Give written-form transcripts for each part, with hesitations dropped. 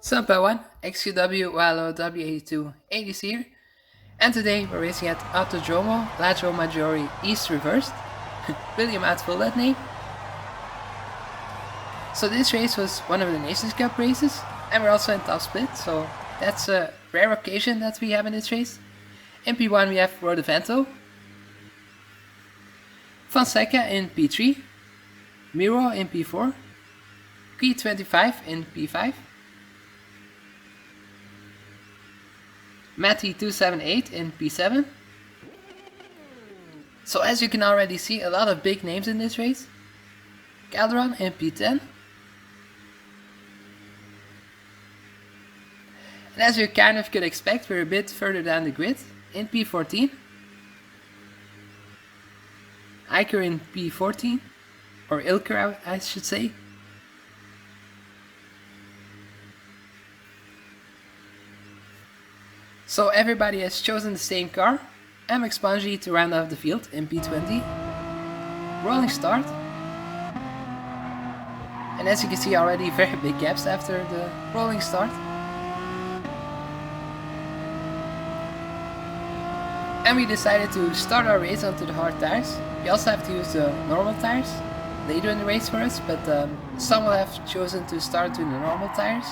Sup everyone, XQW Wallo W82 80s here, and today we're racing at Autodromo Lago Maggiore East Reversed. Really a mouthful that name. So this race was one of the Nations Cup races, and we're also in top split, so that's a rare occasion that we have in this race. In P1 we have Rodovento, Fonseca in P3, Miro in P4, Q25 in P5, Matty 278 in P7. So as you can already see, a lot of big names in this race. Calderon in P10. And as you kind of could expect, we're a bit further down the grid in P14. Iker in P14, or Ilker I should say. So everybody has chosen the same car, MX Spongy to round off the field in P20. Rolling start. And as you can see already, very big gaps after the rolling start. And we decided to start our race onto the hard tires. We also have to use the normal tires later in the race for us, but some will have chosen to start with the normal tires.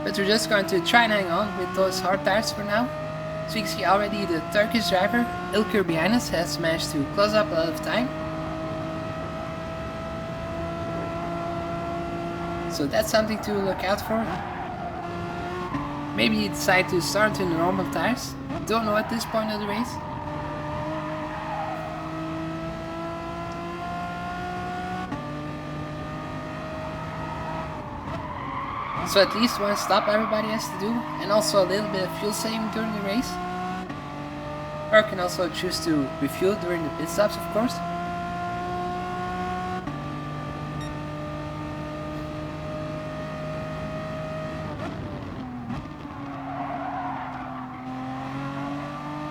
But we're just going to try and hang on with those hard tires for now. So you can see already the Turkish driver, Ilker behind us, has managed to close up a lot of time. So that's something to look out for. Maybe he decided to start in the normal tires. Don't know at this point of the race. So at least one stop everybody has to do, and also a little bit of fuel saving during the race. Or can also choose to refuel during the pit stops, of course.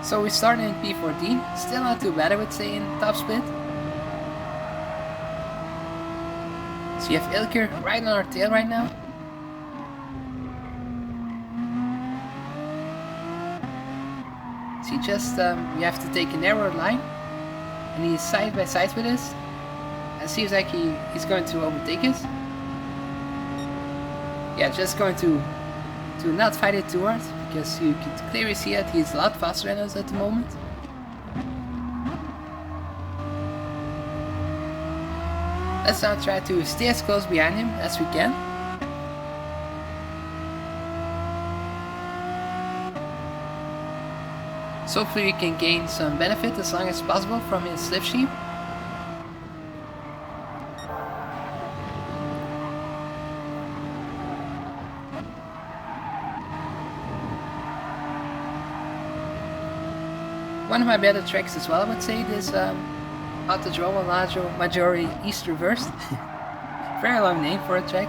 So we started in P14, still not too bad I would say in top split. So you have Ilker right on our tail right now. So you just, you have to take a narrower line, and he's side by side with us. It seems like he's going to overtake us. Yeah, just going to not fight it too hard, because you can clearly see that he's a lot faster than us at the moment. Let's now try to stay as close behind him as we can. So hopefully we can gain some benefit as long as possible from his slipstream. One of my better tracks as well, I would say, this Autodromo Lago Maggiore East Reversed. Very long name for a track.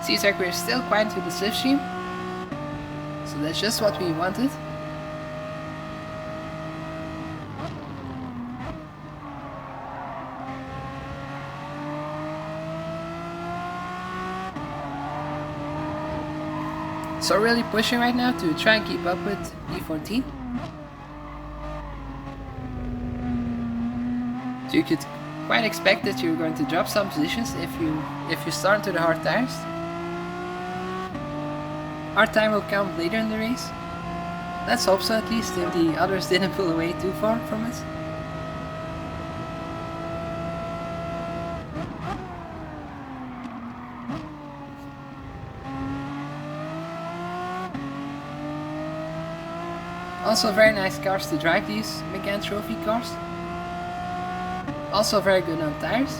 Seems like we're still quite into the slipstream, so that's just what we wanted. So really pushing right now to try and keep up with P14. So you could quite expect that you're going to drop some positions if you start into the hard tires. Our time will come later in the race. Let's hope so, at least, if the others didn't pull away too far from us. Also very nice cars to drive, these Megane trophy cars. Also very good on tires.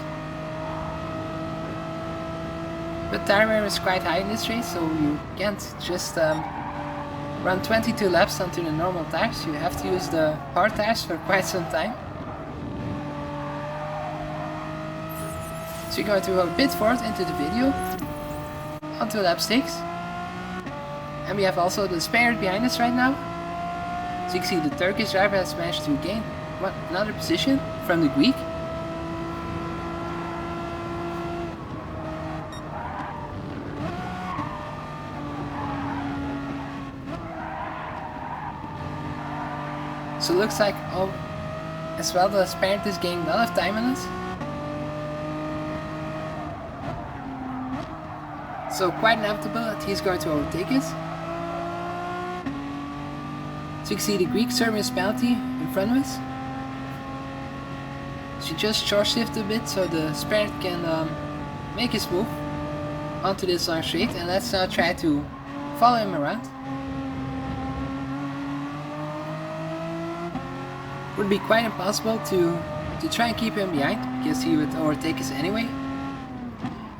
But tire wear is quite high in this race, so you can't just run 22 laps onto the normal tires. You have to use the hard tires for quite some time. So you're going to go a bit forward into the video, onto lap 6. And we have also the Spaniard behind us right now. So you can see the Turkish driver has managed to gain another position from the Greek. So it looks like as well the Spaniard is gaining a lot of time on us. So quite inevitable that he's going to overtake us. So you can see the Greek serving his penalty in front of us. She just short shifted a bit so the Spaniard can make his move onto this long straight, and let's now try to follow him around. Would be quite impossible to try and keep him behind because he would overtake us anyway.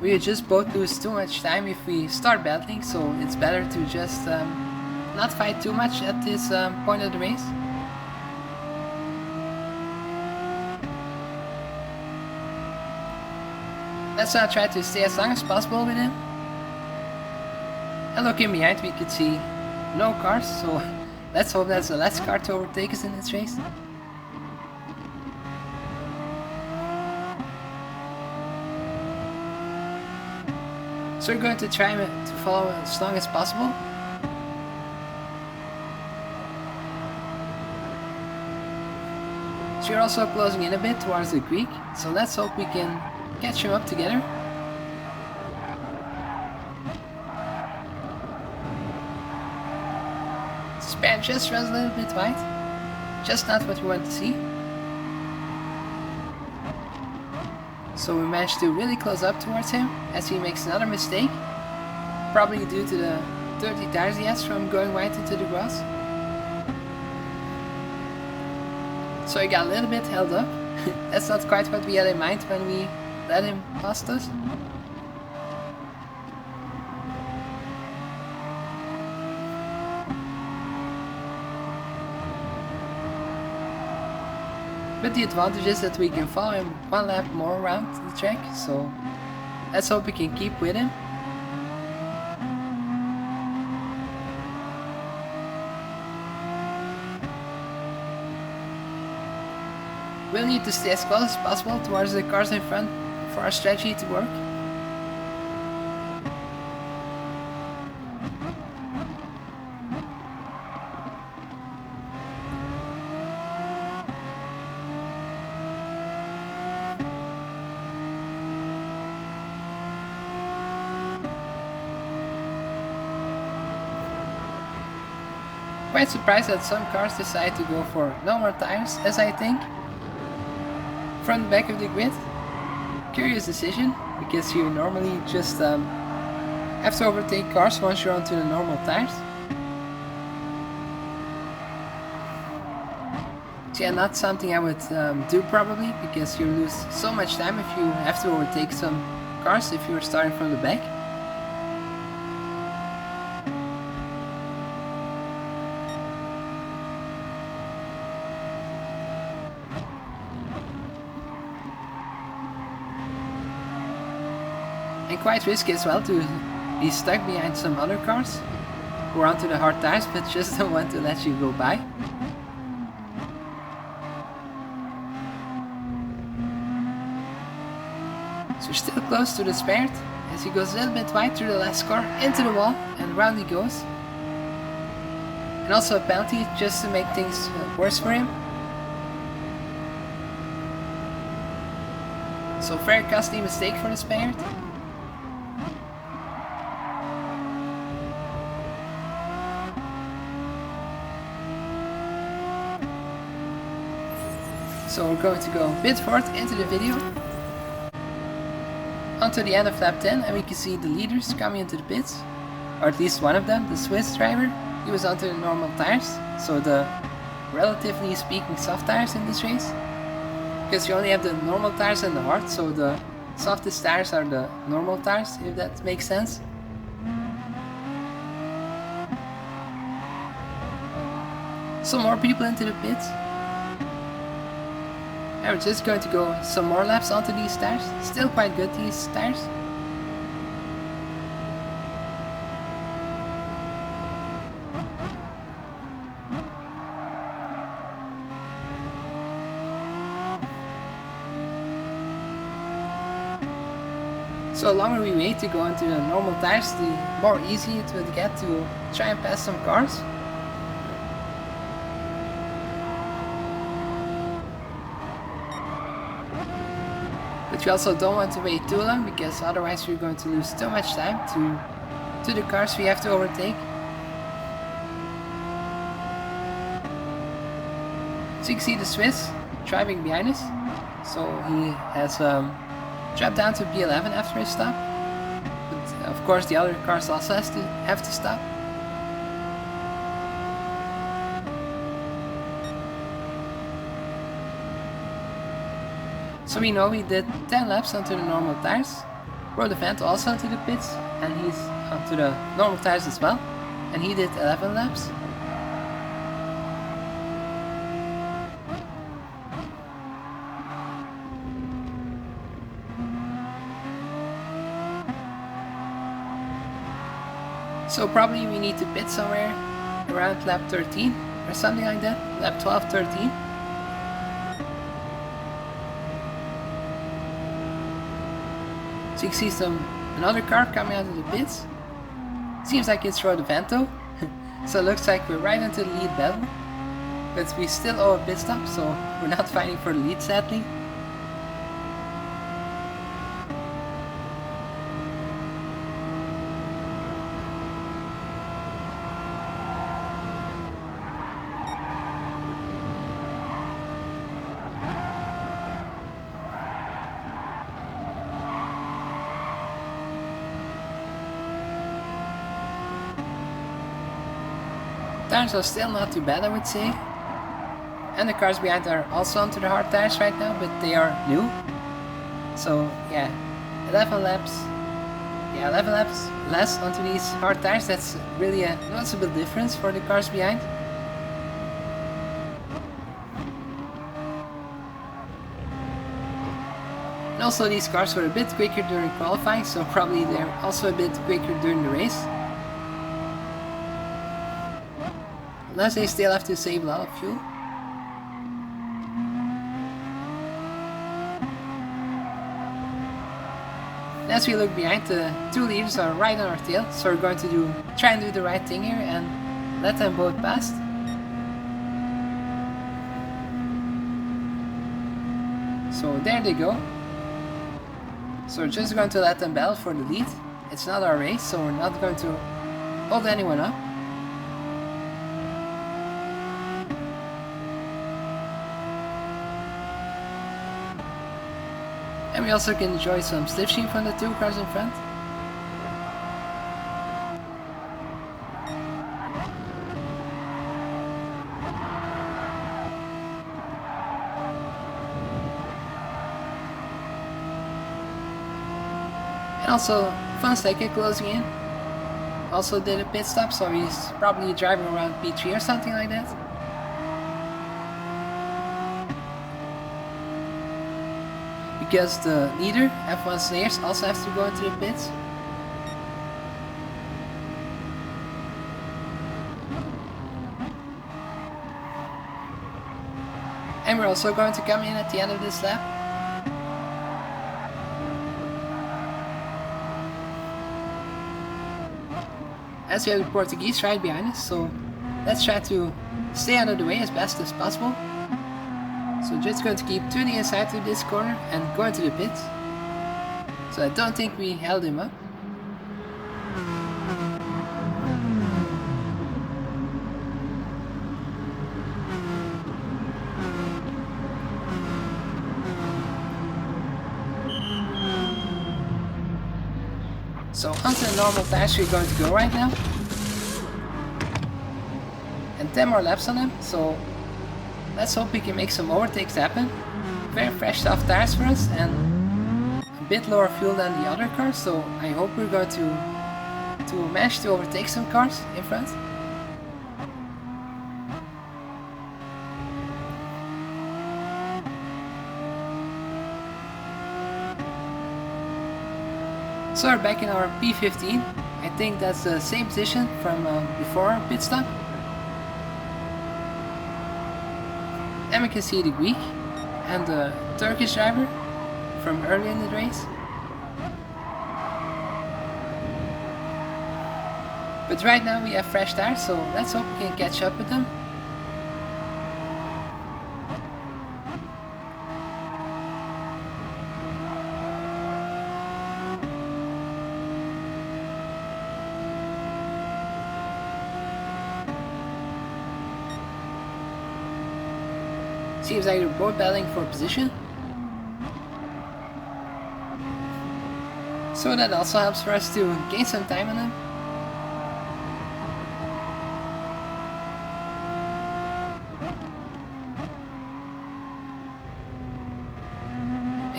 We would just both lose too much time if we start battling, so it's better to just not fight too much at this point of the race. Let's now try to stay as long as possible with him. And looking behind we could see no cars, so let's hope that's the last car to overtake us in this race. So we're going to try to follow as long as possible. So we're also closing in a bit towards the Greek, so let's hope we can catch him up together. Span just runs a little bit wide, just not what we want to see. So we managed to really close up towards him as he makes another mistake, probably due to the dirty tires he has from going wide into the grass. So he got a little bit held up. That's not quite what we had in mind when we let him past us. But the advantage is that we can follow him one lap more around the track, so let's hope we can keep with him. We'll need to stay as close as possible towards the cars in front for our strategy to work. Quite surprised that some cars decide to go for no more tires, as I think. Front back of the grid. Curious decision, because you normally just have to overtake cars once you're onto the normal tires. So yeah, not something I would do probably, because you lose so much time if you have to overtake some cars if you're starting from the back. And quite risky as well to be stuck behind some other cars who are onto the hard tires but just don't want to let you go by. So we're still close to the Spaniard as he goes a little bit wide through the last car into the wall, and round he goes. And also a penalty just to make things worse for him. So very costly mistake for the Spaniard. So we're going to go a bit forward into the video, onto the end of lap 10, and we can see the leaders coming into the pits, or at least one of them, the Swiss driver. He was onto the normal tires, so the relatively speaking soft tires in this race, because you only have the normal tires and the hard, so the softest tires are the normal tires, if that makes sense. Some more people into the pits. And we're just going to go some more laps onto these tires. Still quite good, these tires. So the longer we wait to go into the normal tires, the more easy it will get to try and pass some cars. But you also don't want to wait too long, because otherwise you're going to lose too much time to the cars we have to overtake. So you can see the Swiss driving behind us. So he has dropped down to P11 after his stop. But of course the other cars also have to stop. So we know we did 10 laps onto the normal tires. Rode the vent also into the pits, and he's onto the normal tires as well. And he did 11 laps. So probably we need to pit somewhere around lap 13 or something like that. Lap 12, 13. So you can see another car coming out of the pits. Seems like it's Rodovento. So it looks like we're right into the lead battle. But we still owe a pit stop, so we're not fighting for the lead sadly. Tires are still not too bad, I would say. And the cars behind are also onto the hard tires right now, but they are new. So yeah, 11 laps. Yeah, 11 laps less onto these hard tires. That's really a noticeable difference for the cars behind. And also these cars were a bit quicker during qualifying, so probably they're also a bit quicker during the race. Unless they still have to save a lot of fuel. And as we look behind, the two leaders are right on our tail, so we're going to try and do the right thing here and let them both pass. So there they go. So we're just going to let them battle for the lead. It's not our race, so we're not going to hold anyone up. And we also can enjoy some slipstream from the two cars in front. And also, Fonseca closing in. Also did a pit stop, so he's probably driving around P3 or something like that. Because the leader, F1 Slayers, also has to go into the pits. And we're also going to come in at the end of this lap. As we have the Portuguese right behind us, so let's try to stay out of the way as best as possible. So just going to keep to the inside to this corner and go into the pits. So I don't think we held him up. So onto the normal tires we're going to go right now. And 10 more laps on him, so let's hope we can make some overtakes happen. Very fresh soft tires for us and a bit lower fuel than the other cars, so I hope we're going to manage to overtake some cars in front. So we're back in our P15. I think that's the same position from before our pit stop. And we can see the Greek and the Turkish driver from earlier in the race. But right now we have fresh tires, so let's hope we can catch up with them. Seems like they're both battling for position. So that also helps for us to gain some time on them.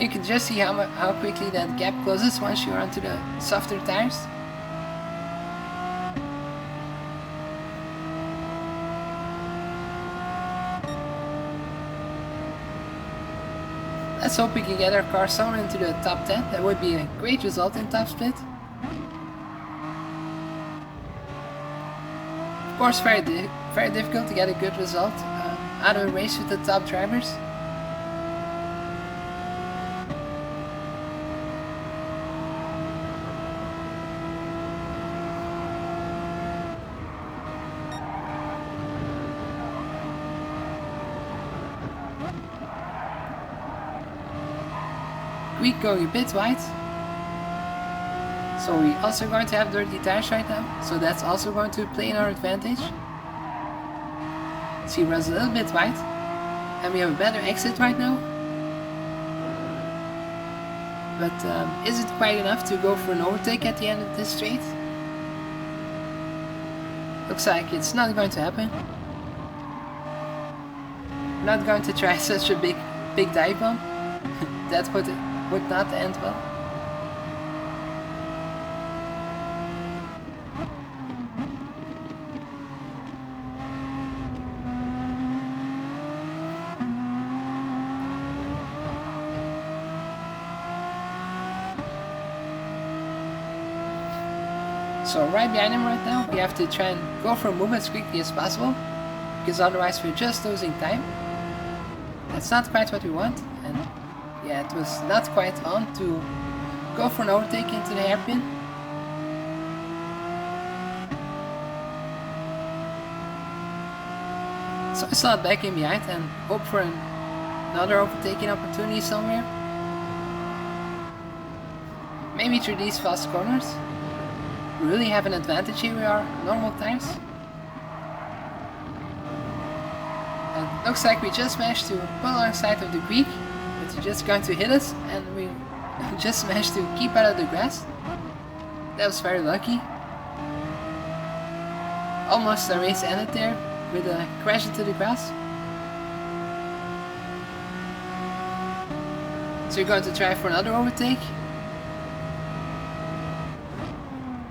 You can just see how quickly that gap closes once you're onto the softer tires. Let's hope we can get our car somewhere into the top 10. That would be a great result in top split. Of course, very difficult to get a good result out of a race with the top drivers. We going a bit wide, so we also going to have dirty tires right now, so that's also going to play in our advantage. See, runs a little bit wide, and we have a better exit right now. But is it quite enough to go for an overtake at the end of this straight? Looks like it's not going to happen. I'm not going to try such a big dive bomb. That would not end well. So right behind him right now, we have to try and go for a move as quickly as possible, because otherwise we're just losing time. That's not quite what we want, and yeah, it was not quite on to go for an overtake into the hairpin. So I slot back in behind and hope for another overtaking opportunity somewhere. Maybe through these fast corners. We really have an advantage here with our normal tires. And looks like we just managed to pull alongside of the Greek. He's just going to hit us, and we just managed to keep out of the grass. That was very lucky. Almost the race ended there with a crash into the grass. So we're going to try for another overtake.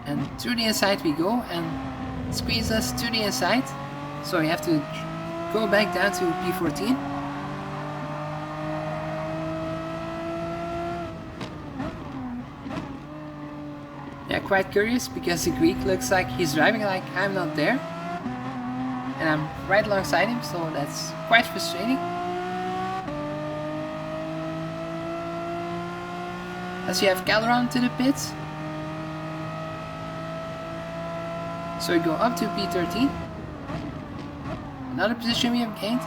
And through the inside we go, and squeeze us to the inside. So we have to go back down to P14. Yeah, quite curious, because the Greek looks like he's driving like I'm not there. And I'm right alongside him, so that's quite frustrating. As we have Calderon to the pits. So we go up to P13. Another position we have gained.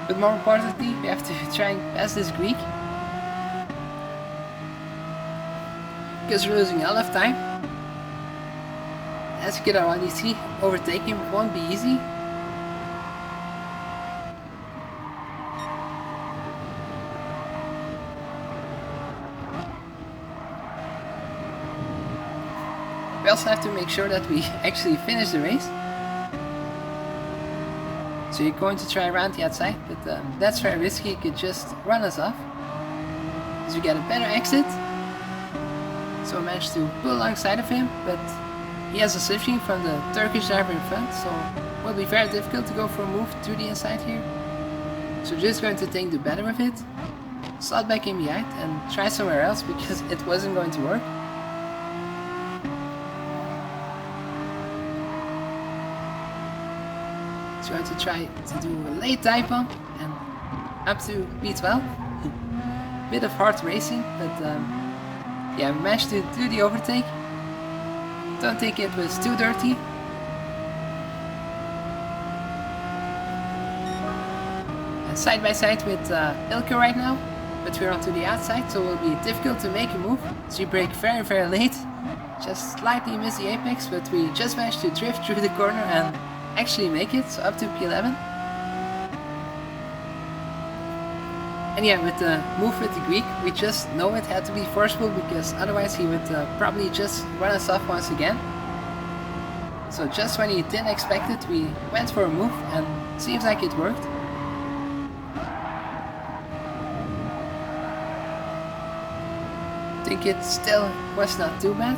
But more importantly, we have to try and pass this Greek. Because we're losing a lot of time. As you can already see, overtaking won't be easy. We also have to make sure that we actually finish the race. So you're going to try around the outside, but that's very risky. He could just run us off. So we get a better exit. So I managed to pull alongside of him, but he has a slipstream from the Turkish driver in front, so it will be very difficult to go for a move to the inside here. So just going to take the better of it, slot back in behind and try somewhere else, because it wasn't going to work. So I'm going to try to do a late dive bomb and up to P12. Bit of hard racing, but yeah, we managed to do the overtake. Don't think it was too dirty. And side by side with Ilke right now, but we're onto the outside, so it will be difficult to make a move. So we brake very late, just slightly miss the apex, but we just managed to drift through the corner and actually make it, so up to P11. And yeah, with the move with the Greek, we just know it had to be forceful, because otherwise he would probably just run us off once again. So just when he didn't expect it, we went for a move, and seems like it worked. I think it still was not too bad.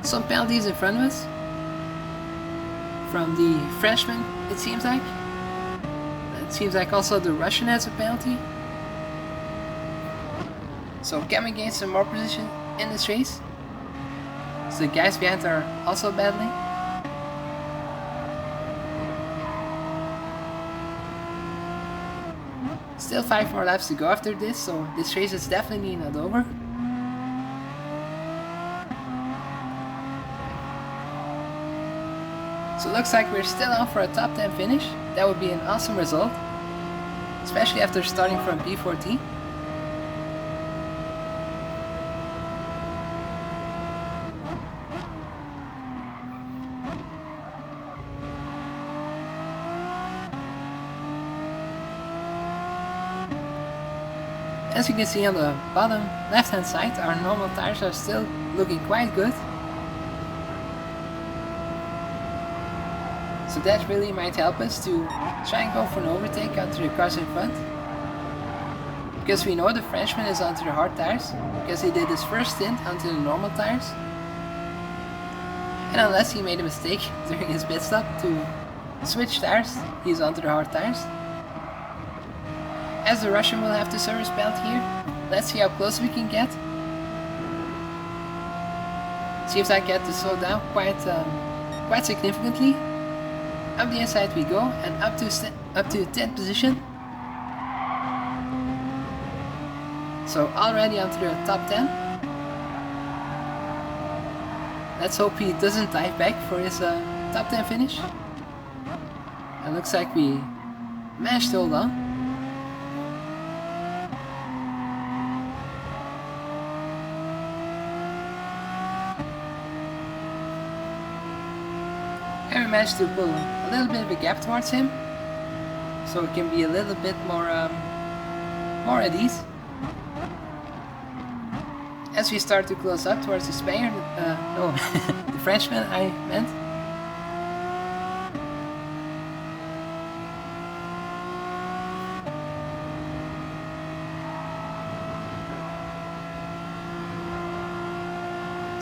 Some penalties in front of us from the Frenchman, it seems like. It seems like also the Russian has a penalty. So can we gain some more position in this race? So the guys behind are also battling. Still 5 more laps to go after this, so this race is definitely not over. So it looks like we're still on for a top 10 finish. That would be an awesome result, especially after starting from P14. As you can see on the bottom left hand side, our normal tires are still looking quite good. So that really might help us to try and go for an overtake onto the cars in front. Because we know the Frenchman is onto the hard tires, because he did his first stint onto the normal tires. And unless he made a mistake during his pit stop to switch tires, he's onto the hard tires. As the Russian will have to service belt here, let's see how close we can get. Seems like I had to slow down quite significantly. Up the inside we go, and up to 10th position. So already onto the top 10. Let's hope he doesn't dive back for his top 10 finish. It looks like we managed to hold on. And we managed to pull a little bit of a gap towards him, so it can be a little bit more at ease. As we start to close up towards the Spaniard, no, the Frenchman I meant.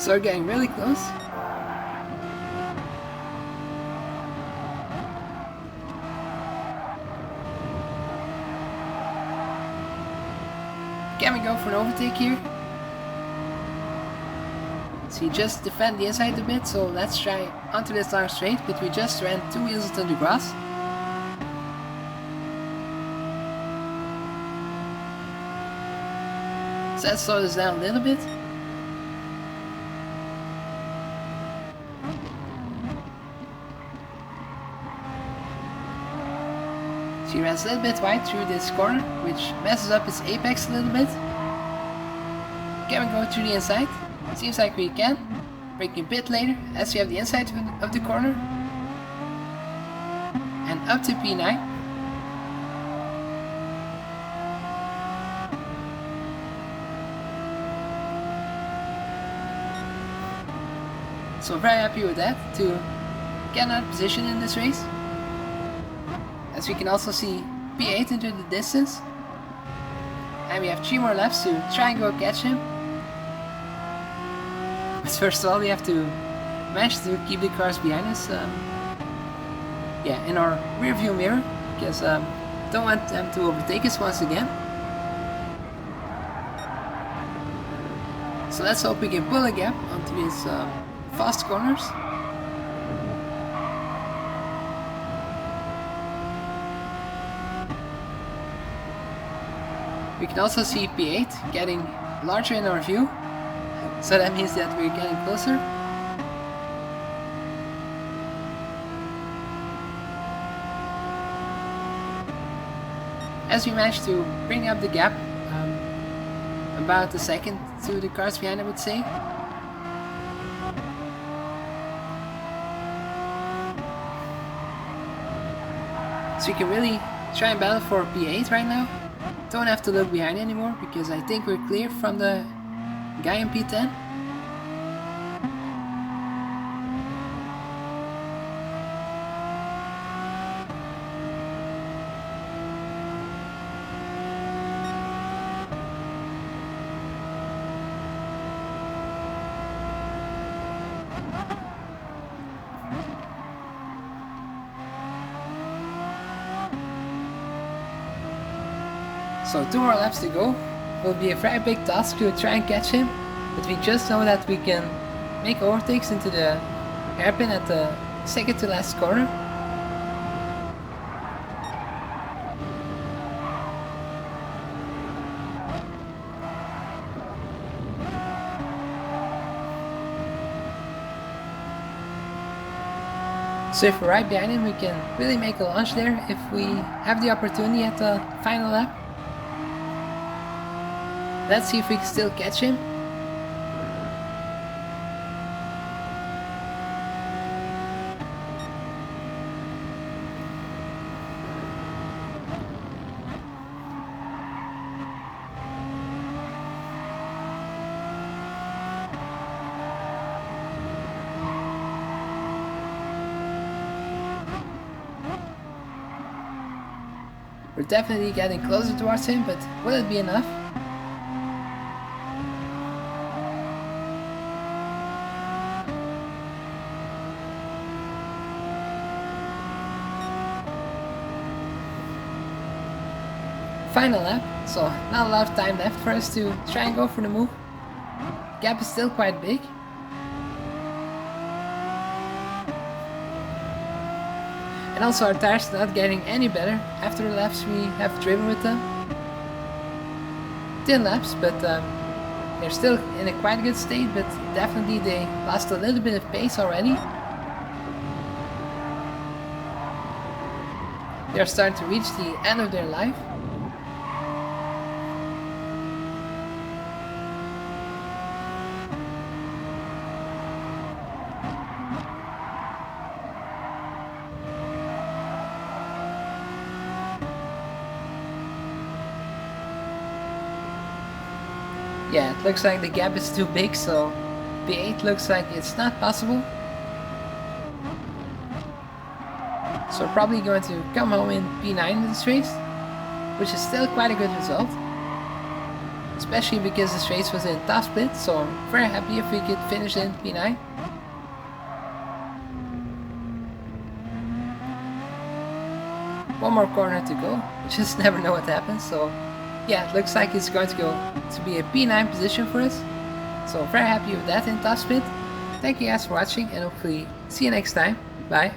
So we're getting really close. Can we go for an overtake here? So you just defend the inside a bit, so let's try onto this long straight, but we just ran 2 wheels into the grass. So let's slow this down a little bit. She runs a little bit wide through this corner, which messes up his apex a little bit. Can we go through the inside? Seems like we can. Braking a bit later, as we have the inside of the corner. And up to P9. So very happy with that, to get another position in this race. As we can also see P8 into the distance. And we have 3 more laps to try and go catch him. But first of all, we have to manage to keep the cars behind us in our rear view mirror, because don't want them to overtake us once again. So let's hope we can pull a gap onto these fast corners. We can also see P8 getting larger in our view, so that means that we're getting closer. As we managed to bring up the gap about a second to the cars behind, I would say. So you can really try and battle for P8 right now. Don't have to look behind anymore because I think we're clear from the guy in P10. So 2 more laps to go. Will be a very big task to try and catch him, but we just know that we can make overtakes into the hairpin at the second to last corner. So if we're right behind him, we can really make a launch there if we have the opportunity at the final lap. Let's see if we can still catch him. We're definitely getting closer towards him, but will it be enough? Final lap, so not a lot of time left for us to try and go for the move. Gap is still quite big. And also our tires are not getting any better after the laps we have driven with them. 10 laps, but they're still in a quite good state, but definitely they lost a little bit of pace already. They're starting to reach the end of their life. Yeah, it looks like the gap is too big, so P8 looks like it's not possible. So we're probably going to come home in P9 in this race, which is still quite a good result. Especially because this race was in top split, so I'm very happy if we could finish in P9. One more corner to go, you just never know what happens, so yeah, it looks like it's going to go to be a P9 position for us. So very happy with that in top split. Thank you guys for watching and hopefully see you next time. Bye.